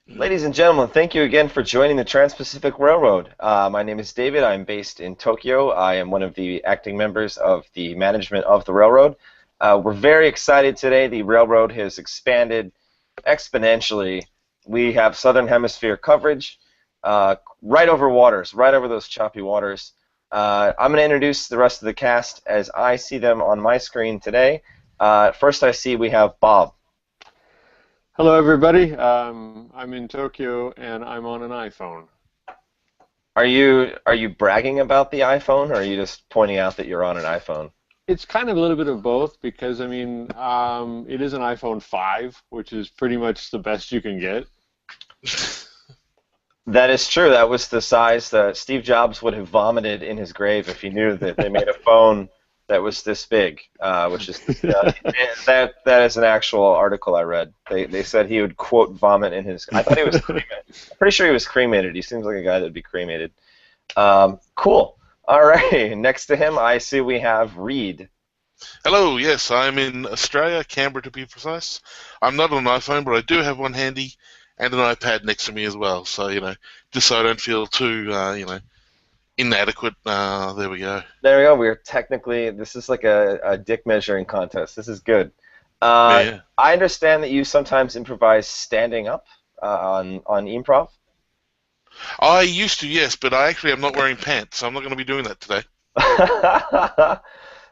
Ladies and gentlemen, thank you again for joining the Transpacific Railroad. My name is David. I'm based in Tokyo. I am one of the acting members of the management of the railroad. We're very excited today. The railroad has expanded exponentially. We have Southern Hemisphere coverage right over waters, right over those choppy waters. I'm going to introduce the rest of the cast as I see them on my screen today. First I see we have Bob. Hello, everybody. I'm in Tokyo and I'm on an iPhone. Are you bragging about the iPhone, or are you just pointing out that you're on an iPhone? It's kind of a little bit of both because, it is an iPhone 5, which is pretty much the best you can get. That is true. That was the size that Steve Jobs would have vomited in his grave if he knew that they made a phone that was this big. Which is that is an actual article I read. They said he would quote vomit in his. I thought he was cremated. I'm pretty sure he was cremated. He seems like a guy that would be cremated. Cool. All right. Next to him, I see we have Reed. Hello, yes, I'm in Australia, Canberra to be precise. I'm not on an iPhone, but I do have one handy and an iPad next to me as well. So, just so I don't feel too, inadequate, there we go. There we go. We're technically, this is like a dick measuring contest. This is good. Yeah. I understand that you sometimes improvise standing up on E-Mprov. I used to, yes, but I actually am not wearing pants, so I'm not going to be doing that today.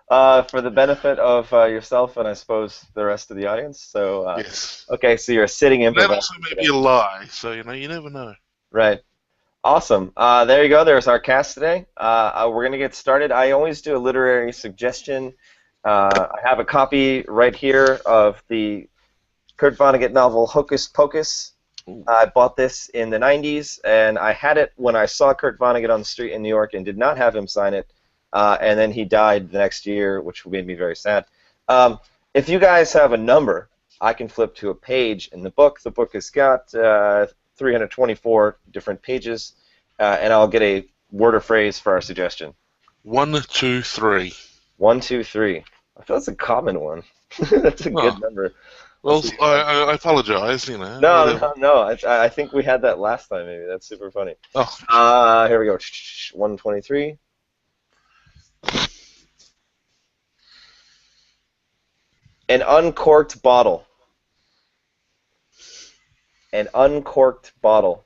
For the benefit of yourself and I suppose the rest of the audience. So, Yes. okay, so you're a sitting That improviser also may be today. a lie, so, you never know. Right. Awesome. There you go. There's our cast today. We're going to get started. I always do a literary suggestion. I have a copy right here of the Kurt Vonnegut novel Hocus Pocus. Ooh. I bought this in the 90s, and I had it when I saw Kurt Vonnegut on the street in New York and did not have him sign it. And then he died the next year, which made me very sad. If you guys have a number, I can flip to a page in the book. The book has got 324 different pages, and I'll get a word or phrase for our suggestion. 1, 2, 3. 1, 2, 3. I feel that's a common one. That's a good number. Well, I apologize, No, whatever. no, no. I think we had that last time, maybe. That's super funny. Oh, Here we go. 123. An uncorked bottle. An uncorked bottle.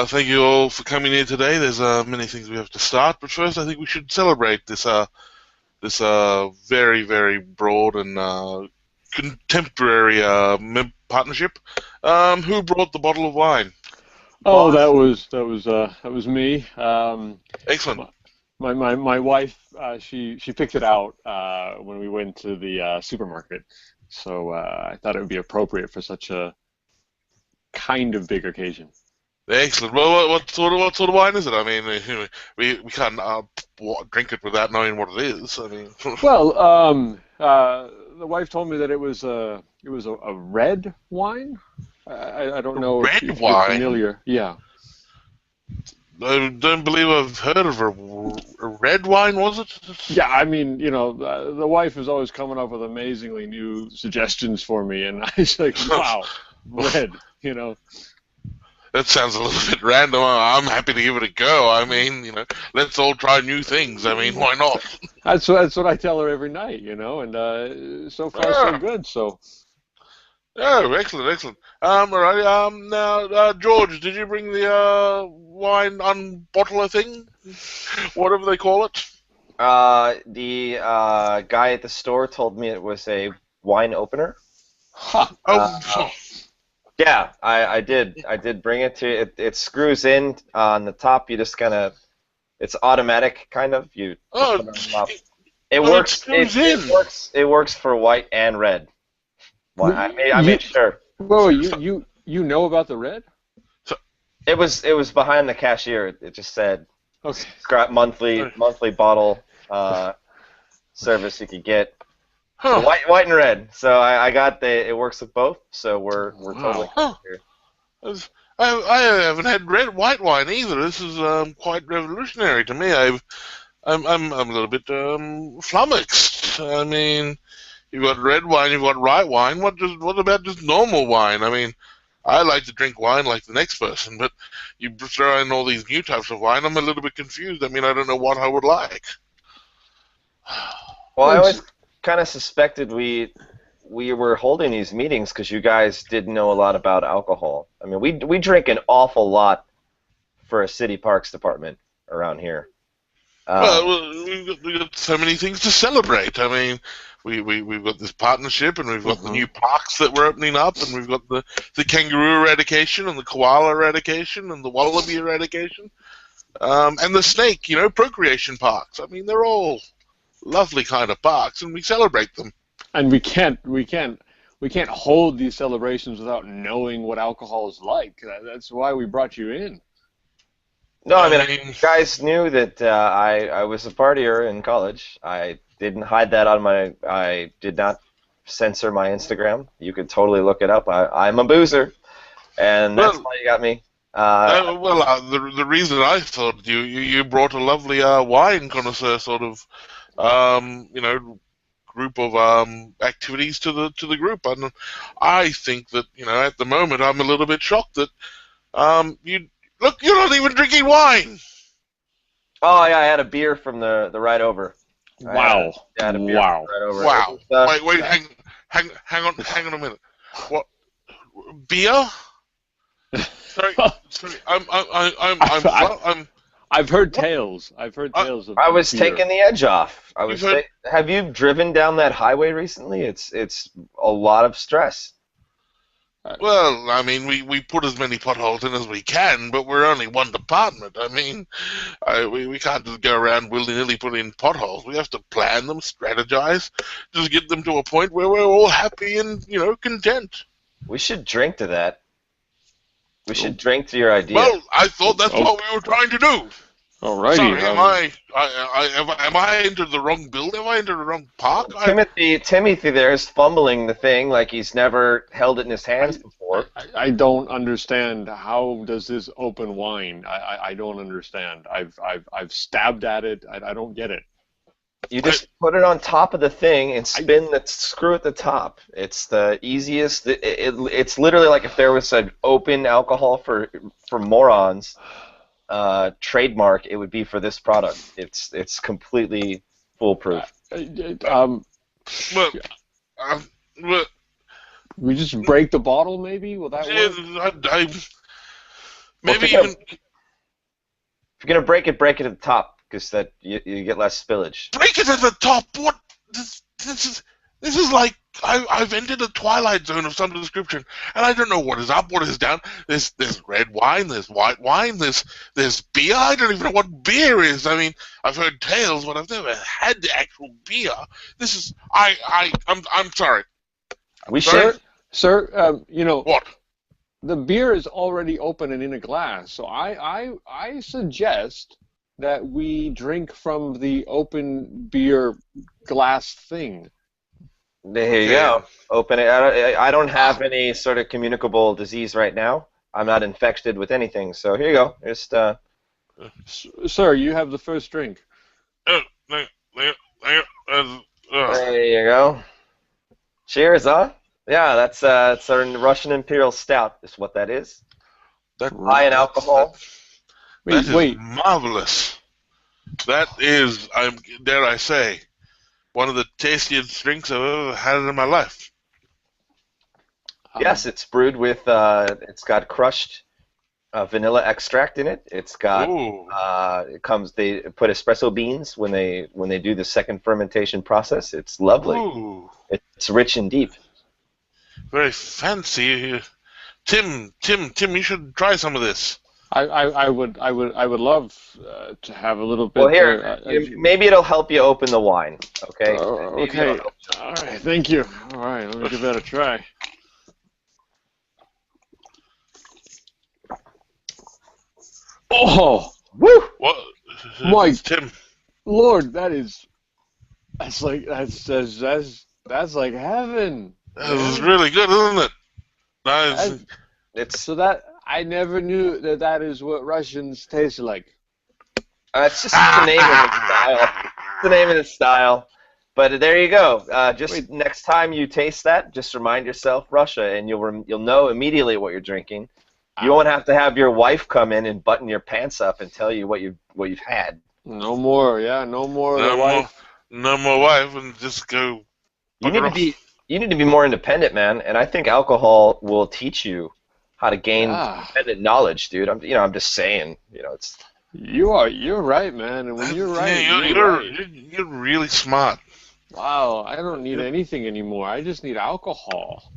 Thank you all for coming here today. There's many things we have to start, but first I think we should celebrate this very, very broad and contemporary partnership. Who brought the bottle of wine? Oh, that was me. Excellent. My wife, she picked it out when we went to the supermarket, so I thought it would be appropriate for such a kind of big occasion. Excellent. Well, what sort of wine is it? I mean, we can't drink it without knowing what it is. I mean, Well, the wife told me that it was a red wine. I don't know if red you're wine. familiar. Yeah. I don't believe I've heard of a red wine. Was it? Yeah, the wife is always coming up with amazingly new suggestions for me, and I was like, wow, red, That sounds a little bit random. I'm happy to give it a go. I mean, let's all try new things. I mean, why not? That's what I tell her every night, and so far so good. So Oh, excellent, excellent. Alrighty. Now, George, did you bring the wine unbottler thing? Whatever they call it. The guy at the store told me it was a wine opener. ha, Oh, Yeah, I did. I did bring it to it. It screws in on the top. You just kind of, it's automatic, kind of. You just oh, put it on the top. It it works. screws It in. works. It works for white and red. Well, I you, made sure. whoa, you know about the red? So, It was behind the cashier. It just said Okay. monthly bottle service you could get. huh. White and red. So I got it works with both. So we're totally Huh. here. I haven't had white wine either. This is quite revolutionary to me. I'm a little bit flummoxed. I mean, you've got red wine, you've got white wine. What about just normal wine? I mean, I like to drink wine like the next person, but you throw in all these new types of wine, I'm a little bit confused. I mean, I don't know what I would like. Well, I always kind of suspected we were holding these meetings because you guys didn't know a lot about alcohol. I mean, we drink an awful lot for a city parks department around here. Well, we've got so many things to celebrate. I mean, we've got this partnership, and we've got the new parks that we're opening up, and we've got the kangaroo eradication, and the koala eradication, and the wallaby eradication, and the snake, procreation parks. I mean, they're all lovely kind of parks, and we celebrate them. And we can't hold these celebrations without knowing what alcohol is like. That's why we brought you in. No, I mean, you guys knew that I was a partier in college. I didn't hide that I did not censor my Instagram. You could totally look it up. I'm a boozer, and that's why you got me. The reason I thought you brought a lovely wine connoisseur sort of, group of activities to the group, and I think that at the moment I'm a little bit shocked that Look, you're not even drinking wine. Oh yeah, I had a beer from the ride over. Wow! I had a beer wow! From the ride over. Wow! Wait, hang on a minute. What? Beer? Sorry. I've heard tales. I've heard tales of. I was beer. taking the edge off. Have you driven down that highway recently? It's a lot of stress. Well, I mean, we put as many potholes in as we can, but we're only one department. I mean, we can't just go around willy-nilly putting in potholes. We have to plan them, strategize, just get them to a point where we're all happy and, content. We should drink to that. We should drink to your idea. Well, I thought that's what we were trying to do. Alrighty. Sorry, am I entered the wrong building? Have I entered the wrong park? Timothy there is fumbling the thing like he's never held it in his hands before. I don't understand. How does this open wine? I don't understand. I've stabbed at it. I don't get it. You just put it on top of the thing and spin the screw at the top. It's the easiest. It's literally like if there was an open alcohol for morons. Trademark, it would be for this product. It's completely foolproof. We just break the bottle, maybe? Will that work? Maybe if you're gonna break it at the top, because that you get less spillage. Break it at the top. What? This is like I've entered a twilight zone of some description, and I don't know what is up, what is down. There's red wine, there's white wine, there's beer. I don't even know what beer is. I mean, I've heard tales, but I've never had the actual beer. This is I'm sorry. Sir, what? The beer is already open and in a glass, so I suggest that we drink from the open beer glass thing. There you go. Open it. I don't have any sort of communicable disease right now. I'm not infected with anything. So here you go. Just. Sir, you have the first drink. There you go. Cheers, huh? Yeah, that's our Russian Imperial Stout. Is what that is. High in alcohol. Wait. Marvelous. That is, dare I say, one of the tastiest drinks I've ever had in my life. Yes, it's brewed with. It's got crushed vanilla extract in it. It's got. They put espresso beans when they do the second fermentation process. It's lovely. Ooh. It's rich and deep. Very fancy. Tim, you should try some of this. I would love to have a little bit. Well, here, maybe it'll help you open the wine. Okay. Okay. All right. Thank you. All right. Let me give that a try. Oh. Woo! What? Mike, Tim. Lord, that's like heaven. That's really good, isn't it? Nice. So that I never knew that is what Russians taste like. It's just the name of the style. It's the name of the style. But there you go. Just Wait. next time you taste that, just remind yourself Russia, and you'll know immediately what you're drinking. You won't have to have your wife come in and button your pants up and tell you what you've had. No more, yeah, no more the No more, wife. no more wife, and just go You bugger need to off. be more independent, man. And I think alcohol will teach you how to gain Yeah. independent knowledge, dude. I'm just saying, it's. You're right, man. And when you're right, Yeah, you're right. you're really smart. Wow, I don't need anything anymore. I just need alcohol.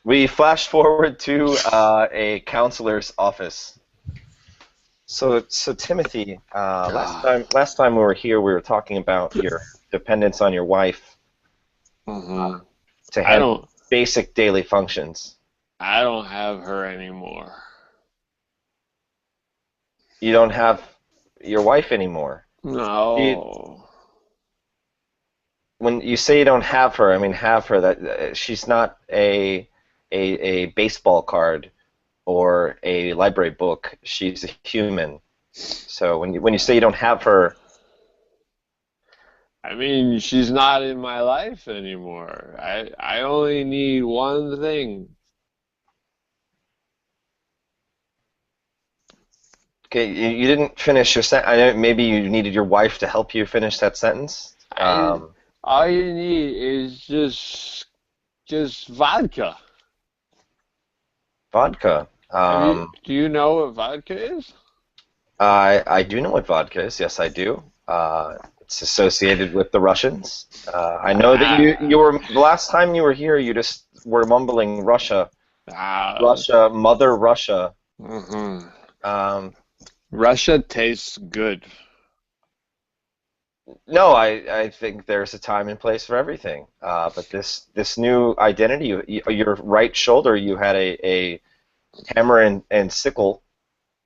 We flash forward to a counselor's office. So Timothy, last time we were here, we were talking about your dependence on your wife Mm-hmm. to handle basic daily functions. I don't have her anymore. You don't have your wife anymore. No. When you say you don't have her, I mean have her. That she's not a baseball card or a library book. She's a human. So when you say you don't have her, I mean, she's not in my life anymore. I only need one thing. okay, you didn't finish your sentence. I know maybe you needed your wife to help you finish that sentence. All you need is just vodka. Vodka. Do you know what vodka is? I do know what vodka is. Yes, I do. It's associated with the Russians. I know that you were the last time you were here. You just were mumbling Russia, Russia, Mother Russia. Mm-hmm. Russia tastes good. No, I think there's a time and place for everything. But this new identity, your right shoulder, you had a hammer and sickle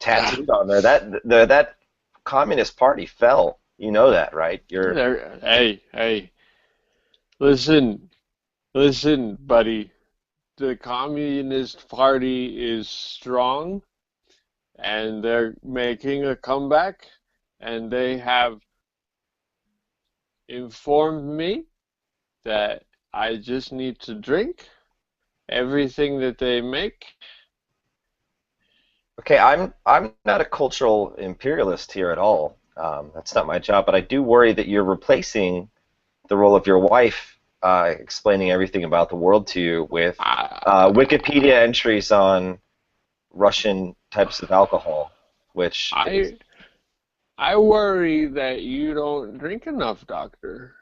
tattooed on there. That Communist Party fell. You know that, right? Hey, listen, buddy. The Communist Party is strong, and they're making a comeback, and they have informed me that I just need to drink everything that they make. Okay, I'm not a cultural imperialist here at all. That's not my job, but I do worry that you're replacing the role of your wife, explaining everything about the world to you with Wikipedia entries on Russian types of alcohol, which I worry that you don't drink enough, Doctor.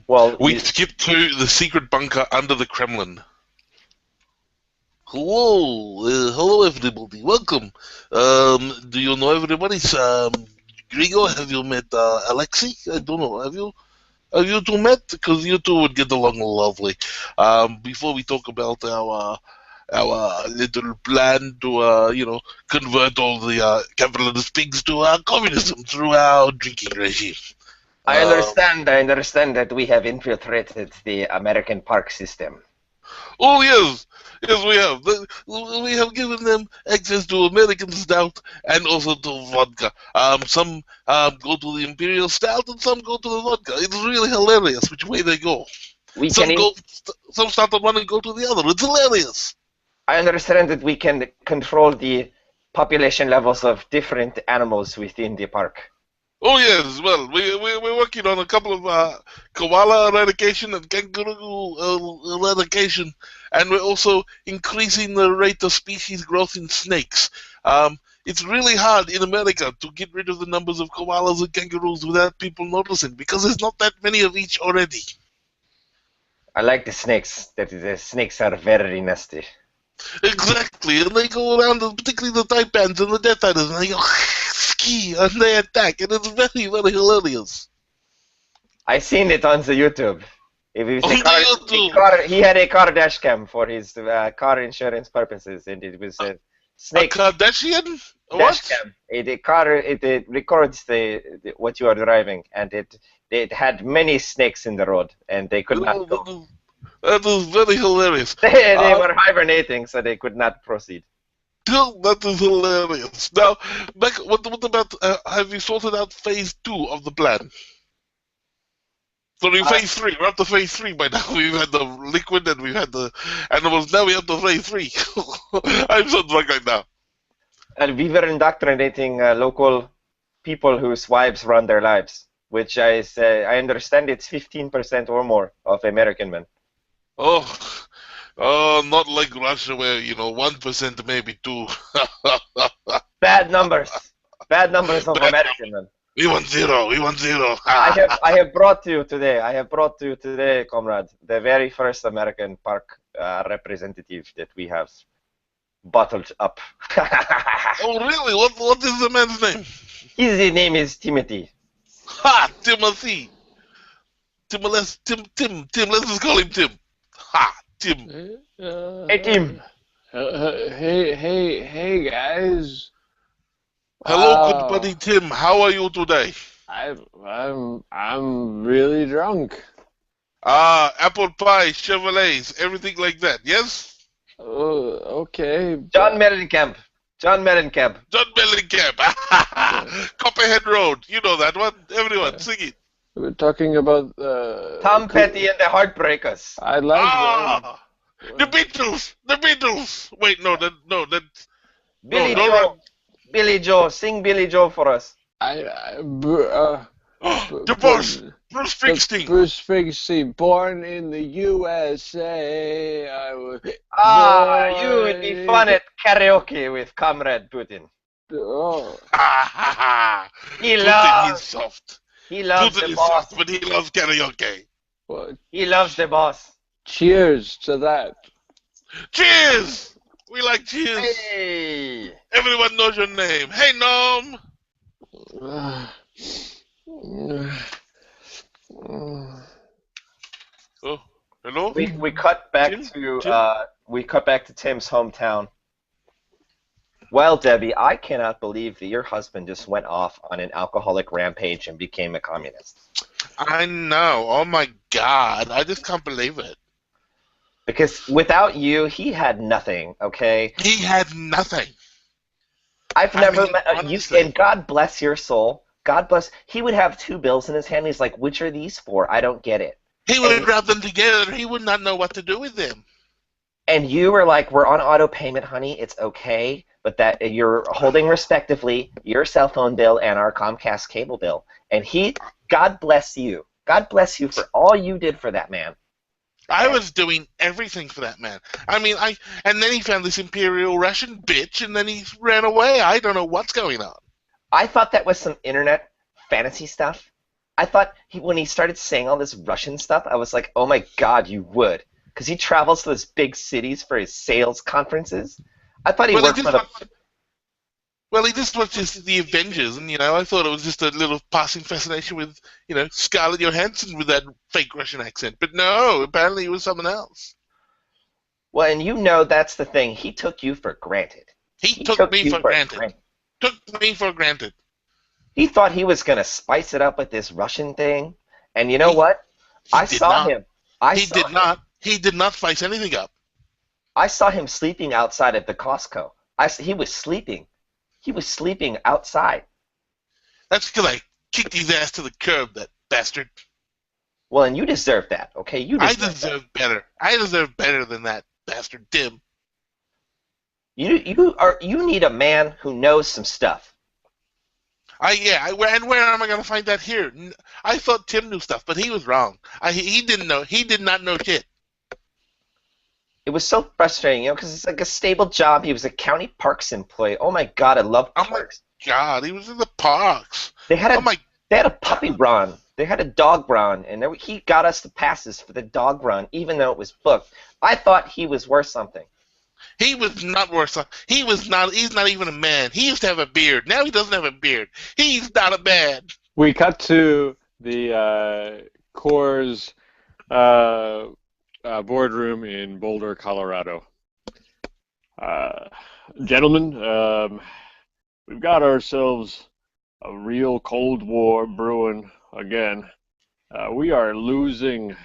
Well, We skip to the secret bunker under the Kremlin. Hello everybody, welcome. Do you know everybody? Grigor, have you met Alexei? I don't know. Have you two met? Because you two would get along lovely. Before we talk about our little plan to convert all the capitalist pigs to communism through our drinking regime. I understand that we have infiltrated the American park system. Oh yes, we have. We have given them access to American stout and also to vodka. Some go to the imperial stout and some go to the vodka. It's really hilarious which way they go. Some start on one and go to the other. It's hilarious. I understand that we can control the population levels of different animals within the park. Oh yes, well, we're working on a couple of koala eradication and kangaroo eradication, and we're also increasing the rate of species growth in snakes. It's really hard in America to get rid of the numbers of koalas and kangaroos without people noticing, because there's not that many of each already. I like the snakes. The snakes are very nasty. Exactly, and they go around, particularly the taipans and the Death Riders, and they go ski and they attack, and it's very, very hilarious. I seen it on the YouTube. YouTube. He had a car dash cam for his car insurance purposes, and it was a snake. A Kardashian? Dash cam. It records what you are driving, and it had many snakes in the road, and they could not go. That was very hilarious. They were hibernating, so they could not proceed. That is hilarious. Now, Beck, what about, have you sorted out phase 2 of the plan? So in phase 3, we're up to phase 3 by now. We've had the liquid and we've had the animals. Now we're up to phase 3. I'm so drunk right now. And we were indoctrinating local people whose wives run their lives, which I understand it's 15% or more of American men. Oh, oh, not like Russia where, 1% maybe 2. Bad numbers. Bad numbers of American men. We want zero. We want zero. I have brought to you today, comrade, the very first American park representative that we have bottled up. Oh, really? What is the man's name? His name is Timothy. Ha! Timothy. Tim, let's just call him Tim. Ha! Tim. Hey, Tim. Hey, guys. Hello, good buddy Tim. How are you today? I'm really drunk. Apple pie, Chevrolets, everything like that. Yes. Okay. John Mellencamp. John Mellencamp. Copperhead Road. You know that one. Everyone, sing it. We're talking about Tom Petty and the Heartbreakers. I like the Beatles. The Beatles. Wait, no, that's Billy Joe. Billy Joe. Sing Billy Joe for us. The boss. Bruce Springsteen. Bruce Springsteen, born in the USA. You would be fun at karaoke with Comrade Putin. Oh. He loves. He's soft. He loves Putin the is boss. soft, but he loves karaoke. What? He loves the boss. Cheers to that. Cheers! We like cheers. Hey. Everyone knows your name. Hey, Norm. Oh, hello. We cut back Tim? to Tim's hometown. Well, Debbie, I cannot believe that your husband just went off on an alcoholic rampage and became a communist. I know. Oh my God! I just can't believe it. Because without you, he had nothing. Okay. He had nothing. I've never met you, honestly. and God bless your soul. God bless. He would have 2 bills in his hand. He's like, "Which are these for? I don't get it." He would rub them together. He would not know what to do with them. And you were like, "We're on auto payment, honey. It's okay." But that you're holding respectively your cell phone bill and our Comcast cable bill. And God bless you. God bless you for all you did for that man. I was doing everything for that man. I mean, and then he found this Imperial Russian bitch, and then he ran away. I don't know what's going on. I thought that was some internet fantasy stuff. I thought when he started saying all this Russian stuff, I was like, oh my God, you would. Because he travels to those big cities for his sales conferences. I thought he worked for the... Well, he just watched the Avengers, and, I thought it was just a little passing fascination with, Scarlett Johansson with that fake Russian accent. But no, apparently it was someone else. Well, and that's the thing. He took you for granted. He took me for granted. Took me for granted. He thought he was going to spice it up with this Russian thing. And you know what? I saw him. He did not spice anything up. I saw him sleeping outside at the Costco. He was sleeping. He was sleeping outside. That's because I kicked his ass to the curb, that bastard. Well, and you deserve that, okay? I deserve better. I deserve better than that bastard Tim. You need a man who knows some stuff. And where am I going to find that here? I thought Tim knew stuff, but he was wrong. He didn't know. He did not know shit. It was so frustrating, because it's like a stable job. He was a county parks employee. Oh my God, I love parks. Oh my God, he was in the parks. They had a puppy run. They had a dog run, and he got us the passes for the dog run, even though it was booked. I thought he was worth something. He was not worth something. He's not even a man. He used to have a beard. Now he doesn't have a beard. He's not a man. We cut to the Coors boardroom in Boulder, Colorado. Gentlemen, we've got ourselves a real Cold War brewing again. We are losing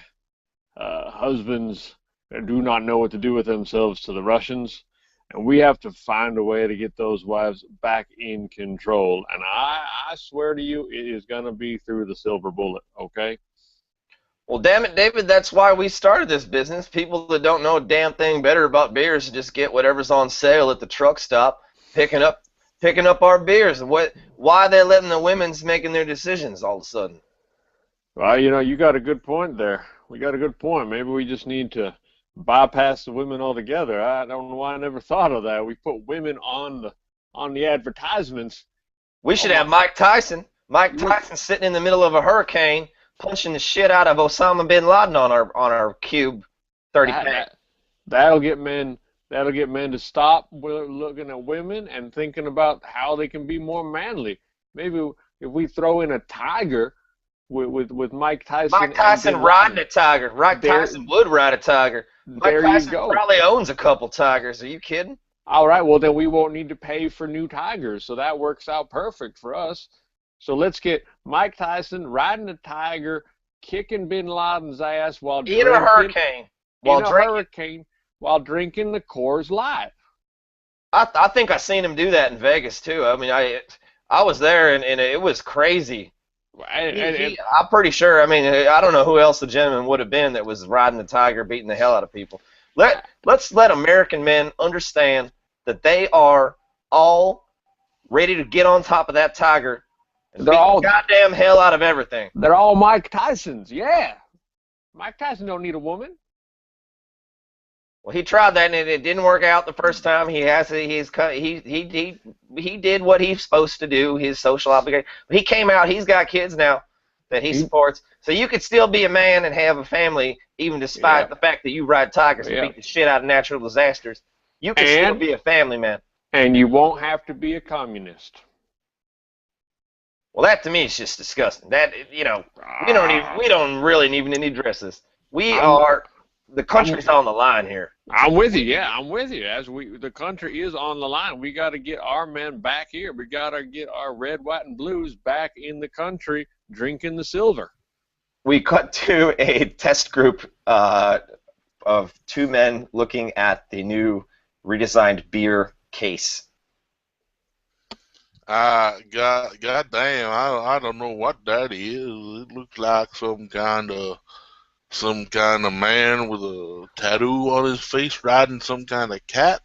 husbands that do not know what to do with themselves to the Russians. And we have to find a way to get those wives back in control. And I swear to you, it is going to be through the silver bullet, okay? Well, damn it, David, that's why we started this business. People that don't know a damn thing better about beers just get whatever's on sale at the truck stop, picking up our beers. Why are they letting the women's making their decisions all of a sudden? Well, you got a good point there. We got a good point. Maybe we just need to bypass the women altogether. I don't know why I never thought of that. We put women on the advertisements. We should have Mike Tyson. Mike Tyson sitting in the middle of a hurricane, punching the shit out of Osama bin Laden on our cube 30 pack. That'll get men to stop looking at women and thinking about how they can be more manly. Maybe if we throw in a tiger with Mike Tyson. Mike Tyson riding a tiger. Tyson would ride a tiger. Mike Tyson probably owns a couple tigers. Are you kidding? All right, well then we won't need to pay for new tigers, so that works out perfect for us. So let's get Mike Tyson riding a tiger, kicking bin Laden's ass while in a hurricane. While drinking the Coors Light. I think I seen him do that in Vegas too. I mean, I was there and it was crazy. I'm pretty sure. I mean, I don't know who else the gentleman would have been that was riding the tiger, beating the hell out of people. Let's let American men understand that they are all ready to get on top of that tiger and beat the goddamn hell out of everything. They're all Mike Tysons, yeah. Mike Tyson don't need a woman. Well, he tried that and it didn't work out the first time. He did what he's supposed to do, his social obligation. But he came out. He's got kids now that he supports. So you could still be a man and have a family, even despite the fact that you ride tigers and beat the shit out of natural disasters. You can still be a family man. And you won't have to be a communist. Well, that to me is just disgusting. That we don't really even need to address this. The country's on the line here. I'm with you. Yeah, I'm with you. The country is on the line. We got to get our men back here. We got to get our red, white, and blues back in the country, drinking the silver. We cut to a test group of two men looking at the new redesigned beer case. God damn, I don't know what that is. It looks like some kind of man with a tattoo on his face riding some kind of cat.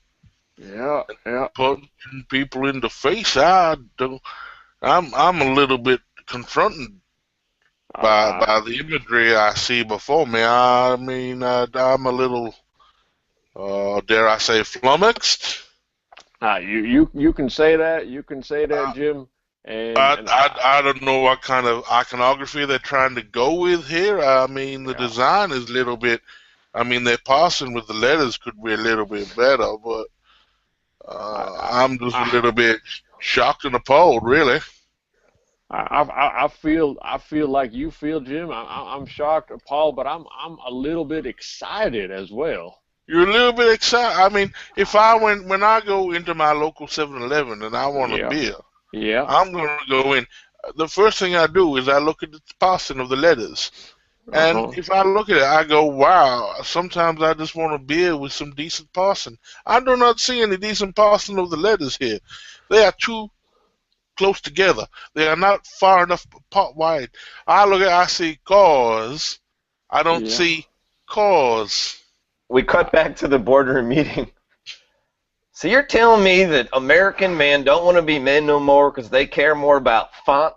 Yeah. Punching people in the face. I'm a little bit confronted by the imagery I see before me. I mean, I'm a little, dare I say, flummoxed. You can say that. You can say that, Jim. I don't know what kind of iconography they're trying to go with here. I mean, the design is a little bit. I mean, their passing with the letters could be a little bit better, but I'm just a little bit shocked and appalled, really. I feel like you feel, Jim. I'm shocked, appalled, but I'm a little bit excited as well. You're a little bit excited. I mean, when I go into my local 7-Eleven and I want a beer. Yeah. I'm going to go in. The first thing I do is I look at the passing of the letters. And if I look at it, I go, wow, sometimes I just want a beer with some decent passing. I do not see any decent passing of the letters here. They are too close together. They are not far enough apart wide. I see cause. I don't see cause. We cut back to the boardroom meeting. So you're telling me that American men don't want to be men no more because they care more about font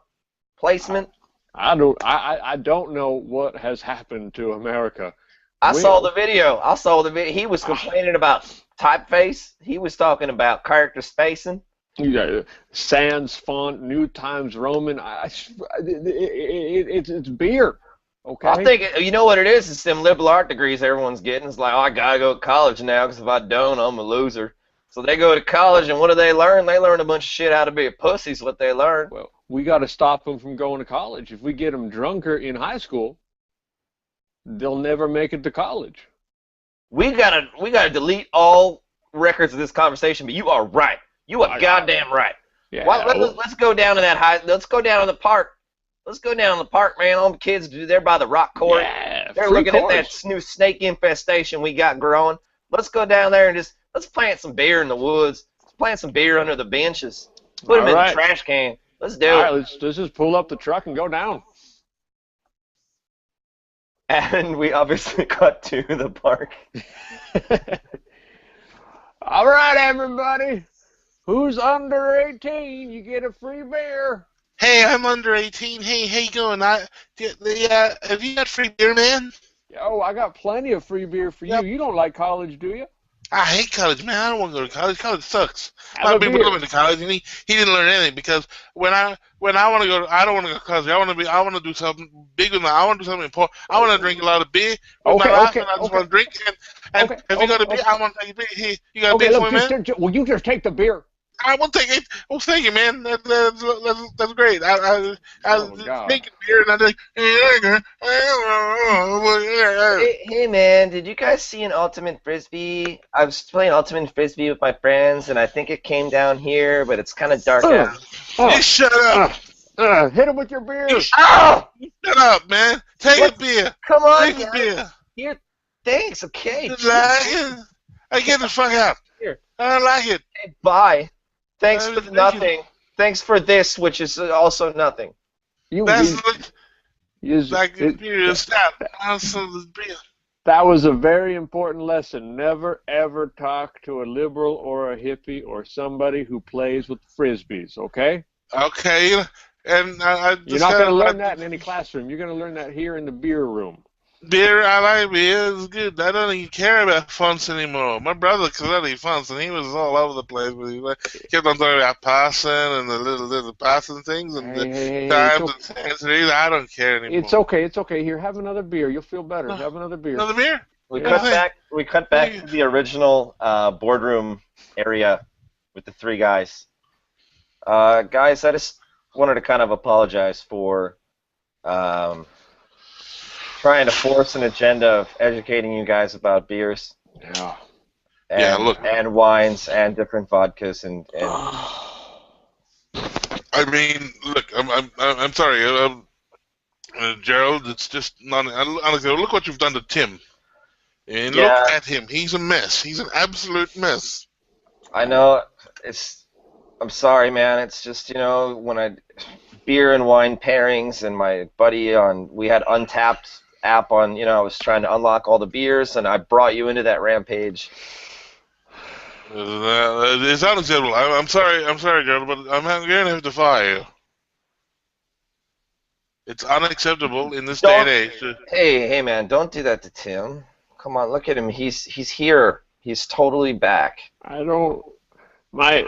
placement? I don't know what has happened to America. I saw the video. He was complaining about typeface. He was talking about character spacing. Sans font, New Times Roman. It's beer. Okay. I think you know what it is. It's them liberal art degrees everyone's getting. It's like, I gotta go to college now because if I don't, I'm a loser. So they go to college, and what do they learn? They learn a bunch of shit how to be a pussy is what they learn. Well, we got to stop them from going to college. If we get them drunker in high school, they'll never make it to college. We gotta delete all records of this conversation. But you are right. You are goddamn right. Yeah. Let's go down to that Let's go down to the park. Let's go down to the park, man. All the kids they're by the rock court. Yeah, they're looking at that new snake infestation we got growing. Let's go down there and just Let's plant some beer in the woods. Let's plant some beer under the benches. Put them All in the right. trash can. Let's do All it. right, let's just pull up the truck and go down. And we obviously cut to the park. All right, everybody. Who's under 18? You get a free beer. Hey, I'm under 18. Hey, how you going? Have you got free beer, man? Yo, I got plenty of free beer for you. Yep. You don't like college, do you? I hate college, man. I don't want to go to college. College sucks. Have My a big beer. brother went to college, and he didn't learn anything because when I want to go, I don't want to go to college. I want to do something big with my. I want to do something important. I want to drink a lot of beer with my life, and I just want to drink. And if you got a beer, I want to take a beer. Here, you got a beer for me, man? Will you just take the beer? I will take it. Well, thank you, man. That's great. I Oh, my God. drinking beer, and I think. Hey, man, did you guys see an Ultimate Frisbee? I was playing Ultimate Frisbee with my friends, and I think it came down here, but it's kind of dark out. You shut up. Hit him with your beer. Oh! Shut up, man. Take a beer. Come on, Take a guys. beer. Here, thanks, okay. I get the fuck out. Here. I don't like it. Hey, bye. Thanks for Thank nothing. Thanks for this, which is also nothing. Like beer stout. Beer. That was a very important lesson. Never, ever talk to a liberal or a hippie or somebody who plays with frisbees, okay? Okay. And I just You're not going to learn that in any classroom. You're going to learn that here in the beer room. Beer, I like beer. It's good. I don't even care about fonts anymore. My brother studied fonts, and he was all over the place. But he kept on talking about passing and the little passing things and the times and sensories. I don't care anymore. It's okay. It's okay. Here, have another beer. You'll feel better. Have another beer. Another beer? We cut back to the original boardroom area with the three guys. Guys, I just wanted to kind of apologize for trying to force an agenda of educating you guys about beers. Yeah. And wines and different vodkas and I mean, look, I'm sorry, Gerald. It's just not unacceptable. Look what you've done to Tim. And look at him. He's a mess. He's an absolute mess. I know. I'm sorry, man. It's just, when beer and wine pairings, and my buddy we had Untapped app on, I was trying to unlock all the beers, and I brought you into that rampage. It's unacceptable. I'm sorry, Gerald, but I'm going to have to fire you. It's unacceptable in this day and age. Hey, man, don't do that to Tim. Come on, look at him. He's here. He's totally back. I don't. My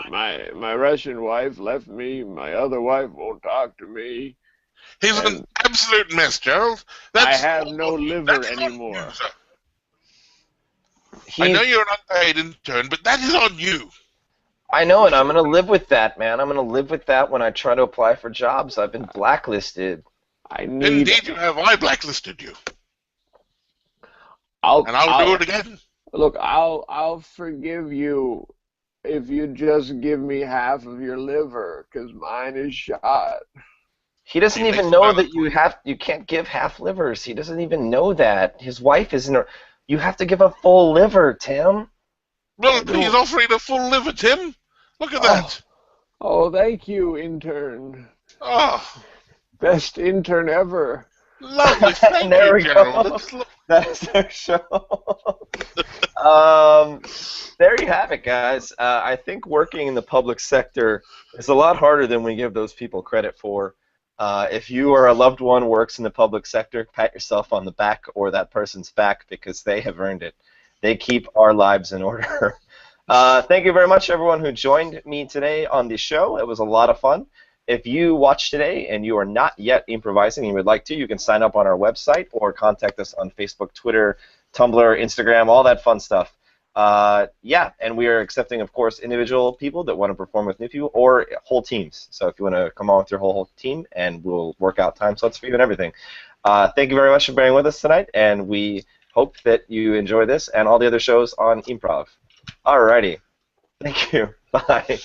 Russian wife left me. My other wife won't talk to me. He's an absolute mess, Gerald. I have no liver anymore. I know you're an unpaid intern, but that is on you. I know, and I'm going to live with that, man. I'm going to live with that when I try to apply for jobs. I've been blacklisted. Indeed, you have. I blacklisted you. I'll do it again. Look, I'll forgive you if you just give me half of your liver, because mine is shot. He doesn't even know that you can't give half livers. He doesn't even know that. His wife isn't. You have to give a full liver, Tim. Well, he's offering a full liver, Tim. Look at that. Oh, thank you, intern. Oh. Best intern ever. Lovely. Thank you, Gerald. That's our show. There you have it, guys. I think working in the public sector is a lot harder than we give those people credit for. If you or a loved one works in the public sector, pat yourself on the back or that person's back, because they have earned it. They keep our lives in order. Thank you very much, everyone who joined me today on the show. It was a lot of fun. If you watched today and you are not yet improvising and you would like to, you can sign up on our website or contact us on Facebook, Twitter, Tumblr, Instagram, all that fun stuff. And we are accepting, of course, individual people that want to perform with new people or whole teams. So if you want to come on with your whole team, and we'll work out time slots for you and everything. Thank you very much for bearing with us tonight, and we hope that you enjoy this and all the other shows on Improv. Alrighty. Thank you. Bye.